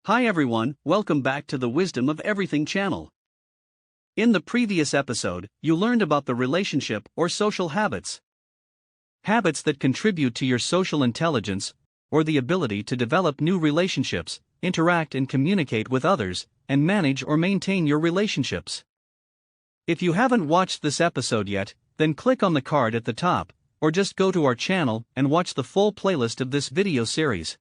Hi everyone, welcome back to the Wisdom of Everything channel. In the previous episode, you learned about the relationship or social habits. Habits that contribute to your social intelligence, or the ability to develop new relationships, interact and communicate with others, and manage or maintain your relationships. If you haven't watched this episode yet, then click on the card at the top, or just go to our channel and watch the full playlist of this video series.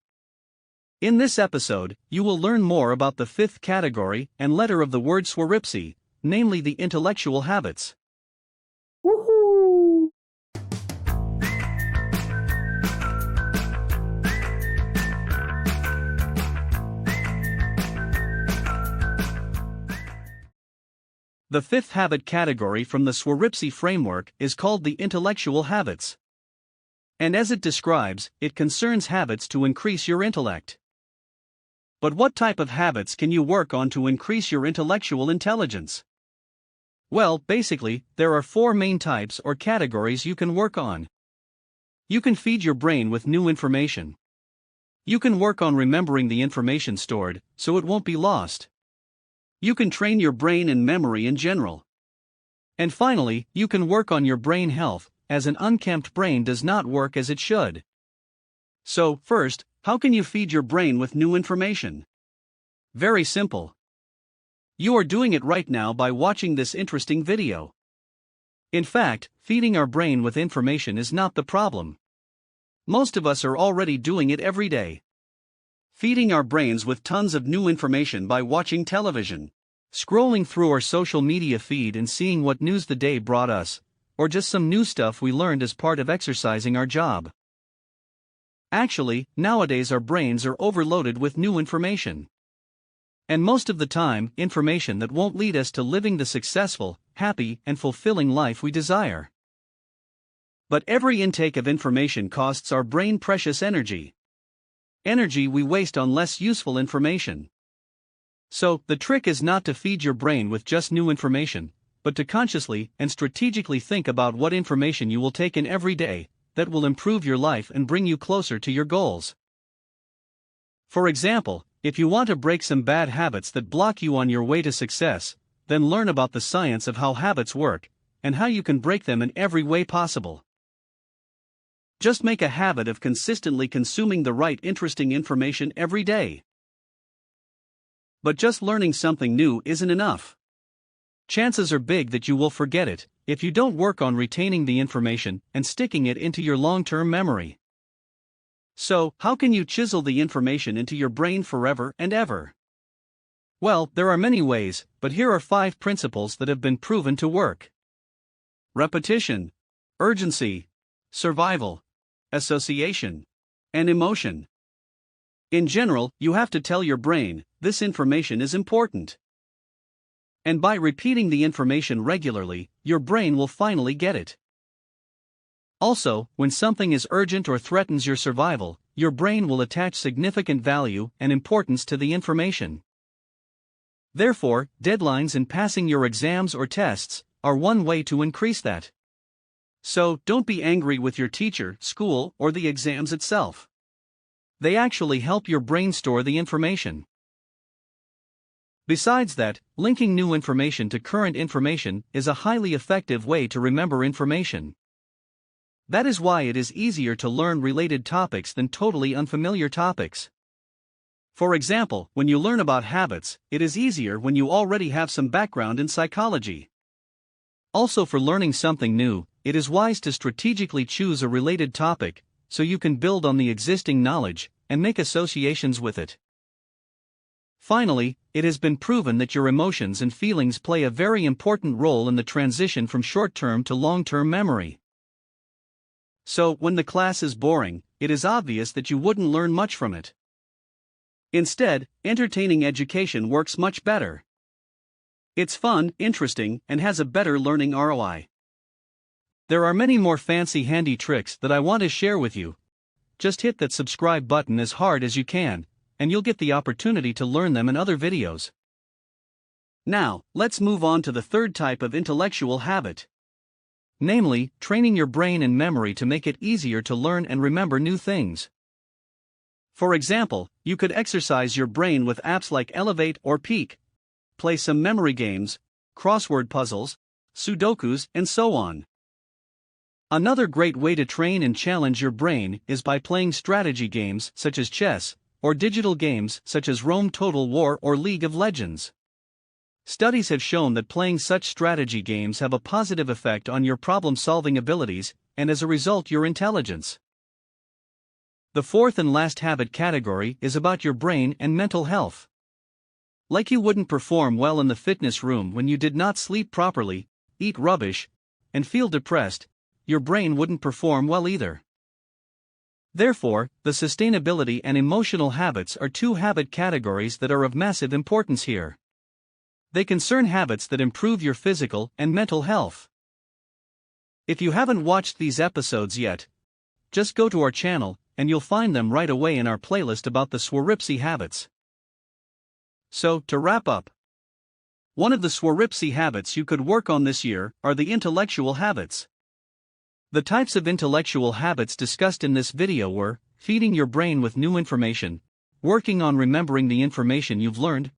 In this episode, you will learn more about the fifth category and letter of the word Swaropsi, namely the intellectual habits. Woohoo! The fifth habit category from the Swaropsi framework is called the intellectual habits. And as it describes, it concerns habits to increase your intellect. But what type of habits can you work on to increase your intellectual intelligence? Well, basically, there are four main types or categories you can work on. You can feed your brain with new information. You can work on remembering the information stored, so it won't be lost. You can train your brain and memory in general. And finally, you can work on your brain health, as an unkempt brain does not work as it should. So, first, how can you feed your brain with new information? Very simple. You are doing it right now by watching this interesting video. In fact, feeding our brain with information is not the problem. Most of us are already doing it every day. Feeding our brains with tons of new information by watching television, scrolling through our social media feed and seeing what news the day brought us, or just some new stuff we learned as part of exercising our job. Actually, nowadays our brains are overloaded with new information. And most of the time, information that won't lead us to living the successful, happy, and fulfilling life we desire. But every intake of information costs our brain precious energy. Energy we waste on less useful information. So, the trick is not to feed your brain with just new information, but to consciously and strategically think about what information you will take in every day that will improve your life and bring you closer to your goals. For example, if you want to break some bad habits that block you on your way to success, then learn about the science of how habits work, and how you can break them in every way possible. Just make a habit of consistently consuming the right interesting information every day. But just learning something new isn't enough. Chances are big that you will forget it, if you don't work on retaining the information and sticking it into your long-term memory. So, how can you chisel the information into your brain forever and ever? Well, there are many ways, but here are 5 principles that have been proven to work. Repetition, urgency, survival, association, and emotion. In general, you have to tell your brain, this information is important. And by repeating the information regularly, your brain will finally get it. Also, when something is urgent or threatens your survival, your brain will attach significant value and importance to the information. Therefore, deadlines in passing your exams or tests are one way to increase that. So, don't be angry with your teacher, school, or the exams itself. They actually help your brain store the information. Besides that, linking new information to current information is a highly effective way to remember information. That is why it is easier to learn related topics than totally unfamiliar topics. For example, when you learn about habits, it is easier when you already have some background in psychology. Also, for learning something new, it is wise to strategically choose a related topic, so you can build on the existing knowledge and make associations with it. Finally, it has been proven that your emotions and feelings play a very important role in the transition from short-term to long-term memory. So, when the class is boring, it is obvious that you wouldn't learn much from it. Instead, entertaining education works much better. It's fun, interesting, and has a better learning ROI. There are many more fancy handy tricks that I want to share with you. Just hit that subscribe button as hard as you can, and you'll get the opportunity to learn them in other videos. Now, let's move on to the third type of intellectual habit. Namely, training your brain and memory to make it easier to learn and remember new things. For example, you could exercise your brain with apps like Elevate or Peak, play some memory games, crossword puzzles, Sudokus, and so on. Another great way to train and challenge your brain is by playing strategy games such as chess, or digital games such as Rome Total War or League of Legends. Studies have shown that playing such strategy games have a positive effect on your problem-solving abilities, and as a result your intelligence. The fourth and last habit category is about your brain and mental health. Like you wouldn't perform well in the fitness room when you did not sleep properly, eat rubbish, and feel depressed, your brain wouldn't perform well either. Therefore, the sustainability and emotional habits are two habit categories that are of massive importance here. They concern habits that improve your physical and mental health. If you haven't watched these episodes yet, just go to our channel, and you'll find them right away in our playlist about the Swarovski habits. So, to wrap up, one of the Swarovski habits you could work on this year are the intellectual habits. The types of intellectual habits discussed in this video were feeding your brain with new information, working on remembering the information you've learned,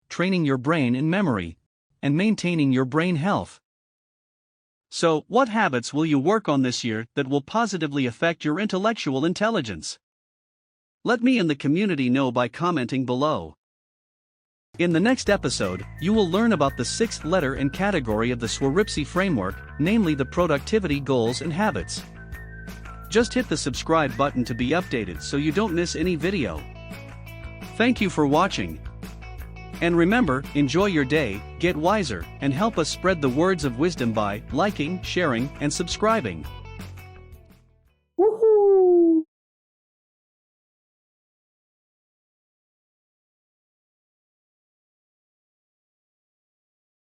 training your brain in memory, and maintaining your brain health. So, what habits will you work on this year that will positively affect your intellectual intelligence? Let me and the community know by commenting below. In the next episode, you will learn about the sixth letter and category of the Swarovski framework, namely the productivity goals and habits. Just hit the subscribe button to be updated so you don't miss any video. Thank you for watching. And remember, enjoy your day, get wiser, and help us spread the words of wisdom by liking, sharing, and subscribing.